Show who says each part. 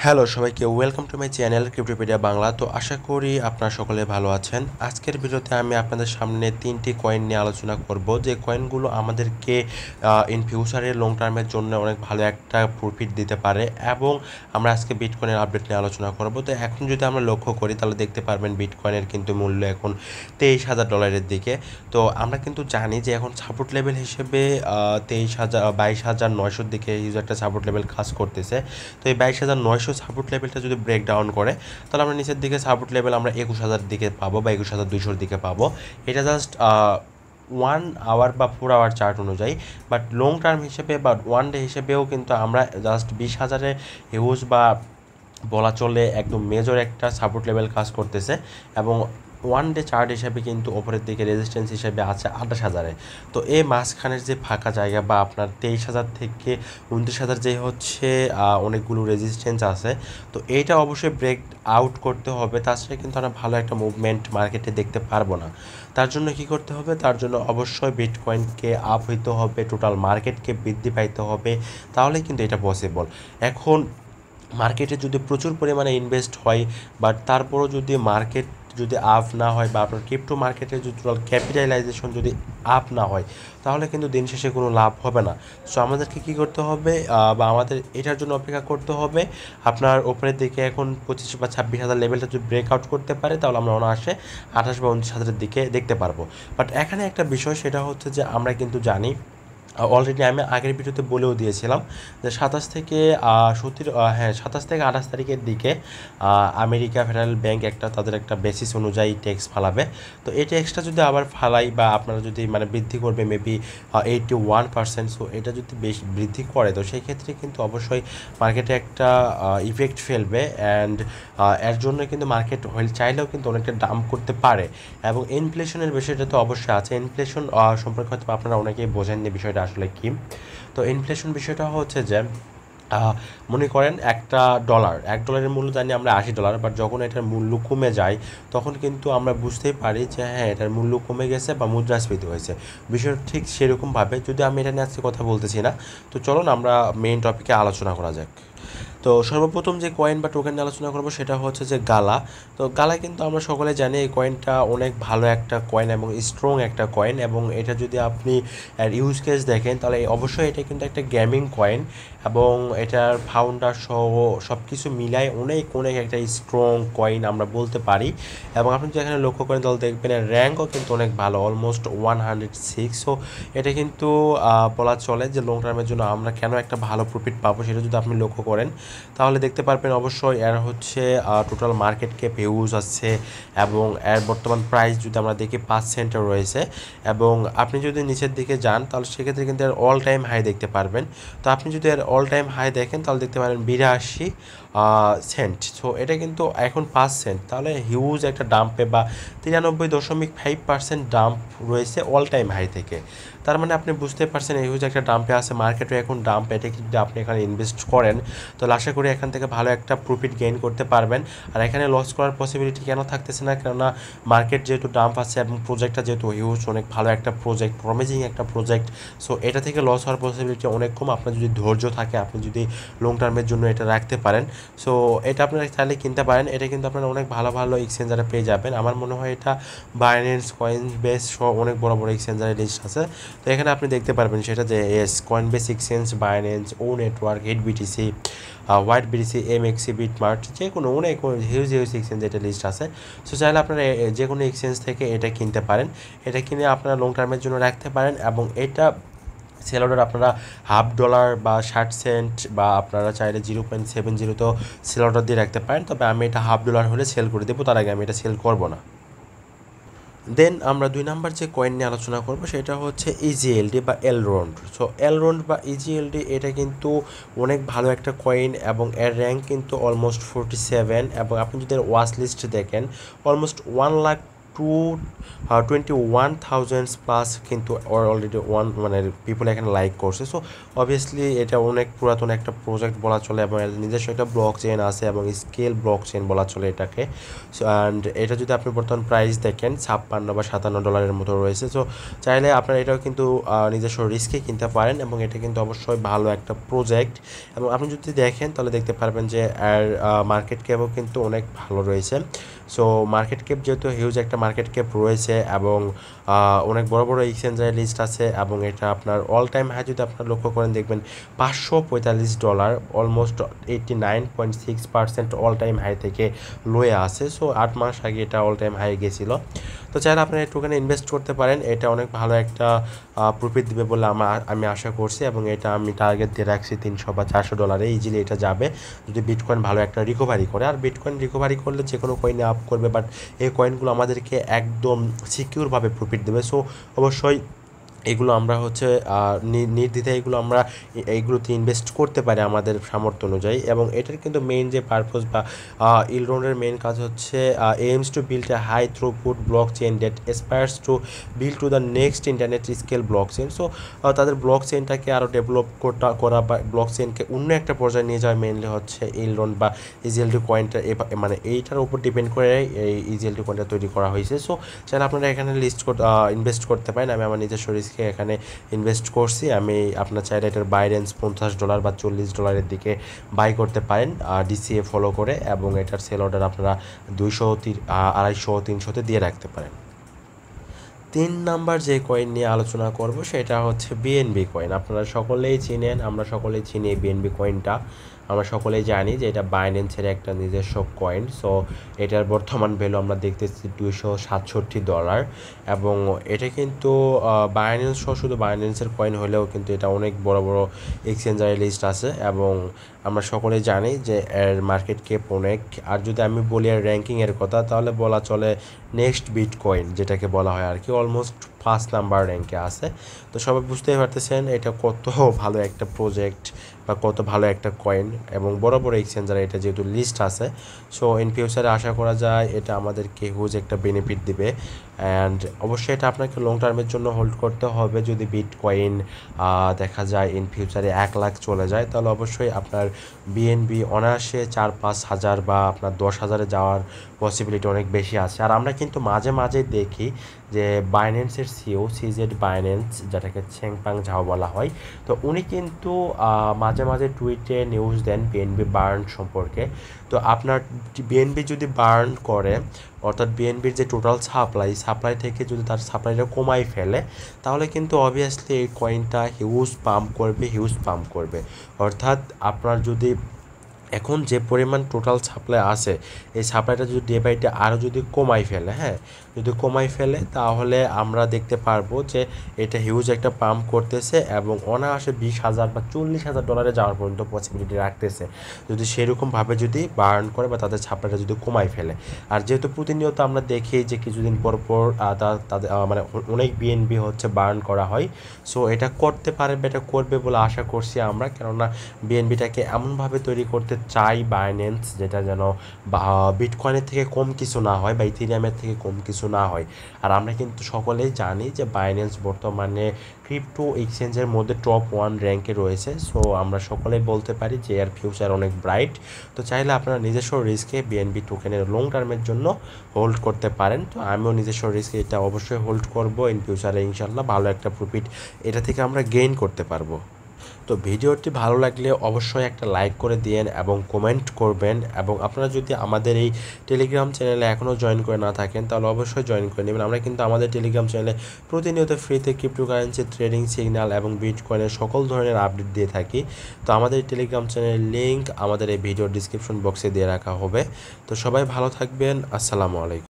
Speaker 1: Hello সবাইকে welcome to my channel Cryptopedia Bangla. তো আশা করি আপনারা সকলে ভালো আছেন। আজকের ভিডিওতে আমি আপনাদের সামনে 3টি কয়েন নিয়ে আলোচনা করব, যে কয়েনগুলো আমাদেরকে ইন ফিউচারে লং টার্মের জন্য অনেক ভালো একটা প্রফিট দিতে পারে, এবং আমরা আজকে বিটকয়েনের আপডেট নিয়ে আলোচনা করব। তো এখন যদি আমরা লক্ষ্য করি তাহলে দেখতে পারবেন বিটকয়েনের কিন্তু মূল্য এখন $23,000 দিকে। তো আমরা কিন্তু জানি যে এখন সাপোর্ট লেভেল হিসেবে 22,900 দিকে হিউজ একটা সাপোর্ট লেভেল কাজ করতেছে। তো এই 22,900 সাপোর্ট লেভেলটা যদি ব্রেক ডাউন করে তাহলে আমরা নিচের দিকে সাপোর্ট লেভেল আমরা 21,000 দিকে পাবো বা 21,200 দিকে পাবো। এটা জাস্ট 1 আওয়ার বা 4 আওয়ার চার্ট অনুযায়ী, বাট লং টার্ম হিসেবে বা ওয়ান ডে হিসেবেও কিন্তু আমরা জাস্ট 20,000-এ হিউজ বা বলা চলে একদম মেজর একটা সাপোর্ট লেভেল কাজ করতেছে, এবং ওয়ান ডে চার্ট হিসাবে কিন্তু ওপরের দিকে রেজিস্ট্যান্স হিসেবে আছে 28,000-এ। তো এই মাঝখানের যে ফাঁকা জায়গা বা আপনার 23,000 থেকে 29,000 যে হচ্ছে অনেকগুলো রেজিস্ট্যান্স আছে, তো এইটা অবশ্যই ব্রেক আউট করতে হবে, তাছাড়া কিন্তু আমরা ভালো একটা মুভমেন্ট মার্কেটে দেখতে পারবো না। তার জন্য কি করতে হবে? তার জন্য অবশ্যই বিটকয়েনকে আপ হইতে হবে, টোটাল মার্কেটকে বৃদ্ধি পাইতে হবে, তাহলে কিন্তু এটা পসিবল। এখন মার্কেটে যদি প্রচুর পরিমাণে ইনভেস্ট হয়, বাট তারপরও যদি মার্কেট যদি আপ না হয় বা আপনার ক্রিপ্টো মার্কেটের যদি টোটাল ক্যাপিটালাইজেশন যদি আপ না হয়, তাহলে কিন্তু দিন শেষে কোনো লাভ হবে না। সো আমাদেরকে কী করতে হবে, বা আমাদের এটার জন্য অপেক্ষা করতে হবে আপনার ওপরের দিকে এখন 25 বা 26,000 লেভেলটা যদি ব্রেকআউট করতে পারে তাহলে আমরা অনায়াসে 28 বা 29,000-এর দিকে দেখতে পারবো। বাট এখানে একটা বিষয়, সেটা হচ্ছে যে আমরা কিন্তু জানি, অলরেডি আমি আগের ভিডিওতে বলেও দিয়েছিলাম যে 27 থেকে 28 তারিখের দিকে আমেরিকা ফেডারেল ব্যাংক তাদের একটা বেসিস অনুযায়ী ট্যাক্স ফালাবে। তো এই ট্যাক্সটা যদি আবার ফালাই বা আপনারা যদি বৃদ্ধি করবে মেবি 81%, সো এটা যদি বেশ বৃদ্ধি করে তো সেই ক্ষেত্রে কিন্তু অবশ্যই মার্কেটে একটা ইফেক্ট ফেলবে, অ্যান্ড এর জন্য কিন্তু মার্কেট চাইলেও কিন্তু অনেকটা ডাম্প করতে পারে। এবং ইনফ্লেশনের বিষয়টা তো অবশ্যই আছে। ইনফ্লেশন সম্পর্কে হয়তো আপনারা অনেকেই বোঝেননি বিষয়টা আসলে কি। তো ইনফ্লেশন বিষয়টা হচ্ছে যে মনে করেন $1 মূল্য জানি আমরা $80, বাট যখন এটার মূল্য কমে যায় তখন কিন্তু আমরা বুঝতেই পারি যে হ্যাঁ, এটার মূল্য কমে গেছে বা মুদ্রাস্ফীতি হয়েছে। বিষয়টা ঠিক সেরকমভাবে, যদি আমি এটা নিয়ে আজকে কথা বলতেছি না, তো চলুন আমরা মেইন টপিকে আলোচনা করা যাক। তো সর্বপ্রথম যে কয়েন বা টোকেন নিয়ে আলোচনা করবো সেটা হচ্ছে যে গালা। তো গালা কিন্তু আমরা সকলে জানি এই কয়েনটা অনেক ভালো একটা কয়েন এবং স্ট্রং একটা কয়েন, এবং এটা যদি আপনি এর ইউজ কেস দেখেন তাহলে অবশ্যই এটা কিন্তু একটা গেমিং কয়েন, এবং এটার ফাউন্ডার সহ সব কিছু মিলায় অনেক অনেক একটা স্ট্রং কয়েন আমরা বলতে পারি। এবং আপনি যদি এখানে লক্ষ্য করেন তাহলে দেখবেন এর র্যাঙ্কও কিন্তু অনেক ভালো, অলমোস্ট 106। সো এটা কিন্তু বলা চলে যে লং টার্মের জন্য আমরা কেন একটা ভালো প্রফিট পাবো সেটা যদি আপনি লক্ষ্য করেন তাহলে দেখতে পারবেন অবশ্যই এর হচ্ছে টোটাল মার্কেট ক্যাপ হিউজ আছে, এবং এর বর্তমান প্রাইস যদি আমরা দেখি 5 সেন্টে রয়েছে। এবং আপনি যদি নিচের দিকে যান তাহলে সেক্ষেত্রে কিন্তু এর অল টাইম হাই দেখতে পারবেন। তো আপনি যদি এর অল টাইম হাই দেখেন তাহলে দেখতে পারেন 82 সেন্ট। সো এটা কিন্তু এখন 5 সেন্ট, তাহলে হিউজ একটা ডাম্পে বা 93.5% ডাম্প রয়েছে অল টাইম হাই থেকে। তার মানে আপনি বুঝতে পারছেন এই হিউজ একটা ডাম্পে আছে, মার্কেটও এখন ডাম্প। এটা যদি আপনি এখানে ইনভেস্ট করেন তাহলে আশা করি এখান থেকে ভালো একটা প্রফিট গেইন করতে পারবেন। আর এখানে লস করার পসিবিলিটি কেন থাকতেছে না? কেননা মার্কেট যেহেতু ডাম্প আছে এবং প্রজেক্টটা যেহেতু হিউজ, অনেক ভালো একটা প্রজেক্ট, প্রমিজিং একটা প্রজেক্ট, সো এটা থেকে লস হওয়ার পসিবিলিটি অনেক কম। আপনার যদি ধৈর্য থাকে, আপনি যদি লং টার্মের জন্য এটা রাখতে পারেন, সো এটা আপনারা চাইলে কিনতে পারেন। এটা কিন্তু আপনারা অনেক ভালো ভালো এক্সচেঞ্জারে পেয়ে যাবেন। আমার মনে হয় এটা বাইন্যান্স, কয়েনবেস সহ অনেক বড় বড় এক্সচেঞ্জারের লিস্ট আছে। তো এখানে আপনি দেখতে পারবেন সেটা যে কয়েনবেস এক্সচেঞ্জ, বাইন্যান্স, ও network, HitBTC, white BTC, MEXC, BitMart, যে কোনো অনেক হিউজ হিউজ এক্সচেঞ্জ এটা লিস্ট আছে। সো চাইলে আপনারা যে কোনো এক্সচেঞ্জ থেকে এটা কিনতে পারেন। এটা কিনে আপনারা লং টার্মের জন্য রাখতে পারেন, এবং এটা সেল অর্ডার আপনারা $0.5 বা 60 সেন্ট বা আপনারা চাইলে 0.70 তো সেল অর্ডার দিয়ে রাখতে পারেন। তবে আমি এটা $0.5 হলে সেল করে দেবো, তার আগে আমি এটা সেল করবো না। দেন আমরা 2 নাম্বার যে কয়েন নিয়ে আলোচনা করব সেটা হচ্ছে ইজিএলডি বা এলরন্ড। সো এলরন্ড বা ইজিএলডি এটা কিন্তু অনেক ভালো একটা কয়েন, এবং এর র্যাঙ্ক কিন্তু অলমোস্ট 47, এবং আপনি যদি এর ওয়াচ লিস্ট দেখেন অলমোস্ট 1 লাখ 21,000 প্লাস কিন্তু অলরেডি মানে পিপল এখানে লাইক করছে। সো অবভিয়াসলি এটা অনেক পুরাতন একটা প্রজেক্ট বলা চলে এবং এর নিজস্ব একটা ব্লক চেইন আছে এবং স্কেল ব্লক চেইন বলা চলে এটাকে। সো অ্যান্ড এটা যদি আপনি বর্তমান প্রাইস দেখেন $56 বা $57 মতো রয়েছে। সো চাইলে আপনারা এটাও কিন্তু নিজস্ব রিস্কে কিনতে পারেন এবং এটা কিন্তু অবশ্যই ভালো একটা প্রজেক্ট। এবং আপনি যদি দেখেন তাহলে দেখতে পারবেন যে এর মার্কেট ক্যাপও কিন্তু অনেক ভালো রয়েছে। সো মার্কেট ক্যাপ যেহেতু হিউজ একটা মার্কেট ক্যাপ রয়েছে এবং অনেক বড় বড় এক্সচেঞ্জের লিস্ট আছে এবং এটা আপনার অল টাইম হাই যদি আপনারা লক্ষ্য করেন দেখবেন $545, অলমোস্ট 89.6% অল টাইম হাই থেকে লোয়ে আছে। সো 8 মাস আগে এটা অল টাইম হাই গেছিল। তো চাইলে আপনারা একটুখানি ইনভেস্ট করতে পারেন, এটা অনেক ভালো একটা প্রফিট দেবে বলে আমি আশা করছি এবং এটা আমি টার্গেট দিয়ে রাখছি $300 বা $400 ইজিলি এটা যাবে যদি বিটকয়েন ভালো একটা রিকভারি করে। আর বিটকয়েন রিকভারি করলে যে কোনো কয়েনে আপ করবে, বাট এই কয়েনগুলো আমাদেরকে একদম সিকিউরভাবে প্রফিট দেবে। সো অবশ্যই এগুলো আমরা হচ্ছে নির্দ্বিধায় এগুলো আমরা এইগুলোতে ইনভেস্ট করতে পারি আমাদের সামর্থ্য অনুযায়ী। এবং এটার কিন্তু মেইন যে পারপোজ বা ইলরনের মেইন কাজ হচ্ছে aims to build a high throughput blockchain that aspires to build to the next internet scale blockchain. So তাদের ব্লক চেইনটাকে আরও ডেভেলপ করা বা ব্লক চেইনকে অন্য একটা পর্যায়ে নিয়ে যাওয়া মেইনলি হচ্ছে ইলরন বা ইজিএলডি কয়েনটা, মানে এইটার উপর ডিপেন্ড করে এই ইজিএলডি কয়েনটা তৈরি করা হয়েছে। সো চাইলে আপনারা এখানে ইনভেস্ট করতে পারেন। আমি আমার নিজস্ব রিস্কে এখানে ইনভেস্ট করছি। আমি আপনার চাইলে এটার বাই রেঞ্জ $50 বা $40 দিকে বাই করতে পারেন ডিসিএ ফলো করে, এবং এটার সেল অর্ডার আপনারা 200, 250, 300-তে দিয়ে রাখতে পারেন। 3 নাম্বার যে কয়েন নিয়ে আলোচনা করব সেটা হচ্ছে বিএনবি কয়েন। আপনারা সকলেই চিনেন, আমরা সকলেই চিনি এই বিএনবি কয়েনটা। আমরা সকলেই জানি যে এটা বাইন্যান্সের একটা নিজস্ব কয়েন। সো এটার বর্তমান ভ্যালু আমরা দেখতেছি $267 এবং এটা কিন্তু বাইন্যান্স সহ শুধু বাইন্যান্সের কয়েন হলেও কিন্তু এটা অনেক বড় বড় এক্সচেঞ্জারের লিস্ট আছে এবং আমরা সকলেই জানি যে এর মার্কেট ক্যাপ অনেক। আর যদি আমি বলি এর র্যাঙ্কিংয়ের কথা তাহলে বলা চলে নেক্সট বিটকয়েন যেটাকে বলা হয় আর কি, অলমোস্ট 1st নাম্বার র্যাঙ্কে আছে। তো সবাই বুঝতেই পারতেছেন এটা কত ভালো একটা প্রজেক্ট বা কত ভালো একটা কয়েন এবং বড় বড় এক্সচেঞ্জারে এটা যেহেতু লিস্ট আছে। সো ইন ফিউচারে আশা করা যায় এটা আমাদেরকে হিউজ একটা বেনিফিট দিবে। অ্যান্ড অবশ্যই এটা আপনাকে লং টার্মের জন্য হোল্ড করতে হবে। যদি বিটকয়েন দেখা যায় ইন ফিউচারে 1 লাখ চলে যায় তাহলে অবশ্যই আপনার বিএনবি অনায়াসে 4-5 হাজার বা আপনার 10,000-এ যাওয়ার পসিবিলিটি অনেক বেশি আছে। আর আমরা কিন্তু মাঝে মাঝে দেখি যে বাইন্যান্সের সিও সিজেড বাইন্যান্স, যেটাকে ছেংপাং ঝাও বলা হয়, তো উনি কিন্তু মাঝে মাঝে টুইটে নিউজ দেন বিএনবি বার্ন সম্পর্কে। তো আপনার বিএনবি যদি বার্ন করে, অর্থাৎ বিএনবির যে টোটাল সাপ্লাই থেকে যদি তার সাপ্লাইটা কমাই ফেলে তাহলে কিন্তু অবভিয়াসলি এই কয়েনটা হিউজ পাম্প করবে। অর্থাৎ আপনার যদি এখন যে পরিমাণ টোটাল সাপ্লাই আছে এই সাপ্লাইটা যদি ডে বাই ডে আরও যদি কমাই ফেলে তাহলে আমরা দেখতে পারবো যে এটা হিউজ একটা পাম্প করতেছে এবং অনায়াসে 20,000 বা $40,000 যাওয়ার পর্যন্ত পসিবিলিটি রাখতেছে যদি সেরকমভাবে যদি বার্ন করে বা তাদের সাপ্লাইটা যদি কমাই ফেলে। আর যেহেতু প্রতিনিয়ত আমরা দেখি যে কিছুদিন পর তাদের মানে অনেক বিএনবি হচ্ছে বার্ন করা হয়। সো এটা করতে পারবে, এটা করবে বলে আশা করছি আমরা, কেননা বিএনবিটাকে এমনভাবে তৈরি করতে চাই বাইন্যান্স যেটা যেন বিটকয়েনের থেকে কম কিছু না হয় বা ইথেরিয়ামের থেকে কম কিছু না হয়। আর আমরা কিন্তু সকলেই জানি যে বাইন্যান্স বর্তমানে ক্রিপ্টো এক্সচেঞ্জের মধ্যে টপ 1 র্যাঙ্কে রয়েছে। সো আমরা সকলেই বলতে পারি যে এর ফিউচার অনেক ব্রাইট। তো চাইলে আপনারা নিজস্ব রিস্কে বিএনবি টোকেনের লং টার্মের জন্য হোল্ড করতে পারেন। তো আমিও নিজস্ব রিস্কে এটা অবশ্যই হোল্ড করব। ইন ফিউচারে ইনশাল্লাহ ভালো একটা প্রফিট এটা থেকে আমরা গেইন করতে পারবো। তো ভিডিওটি ভালো লাগলে অবশ্যই একটা লাইক করে দিয়েন এবং কমেন্ট করবেন। এবং আপনারা যদি আমাদের এই টেলিগ্রাম চ্যানেলে এখনও জয়েন করে না থাকেন তাহলে অবশ্যই জয়েন করে নেবেন। আমরা কিন্তু আমাদের টেলিগ্রাম চ্যানেলে প্রতিনিয়ত ফ্রিতে ক্রিপ্টোকারেন্সি ট্রেডিং সিগন্যাল এবং বিটকয়েনের সকল ধরনের আপডেট দিয়ে থাকি। তো আমাদের টেলিগ্রাম চ্যানেলের লিঙ্ক আমাদের এই ভিডিও ডিসক্রিপশন বক্সে দিয়ে রাখা হবে। তো সবাই ভালো থাকবেন। আসসালামু আলাইকুম।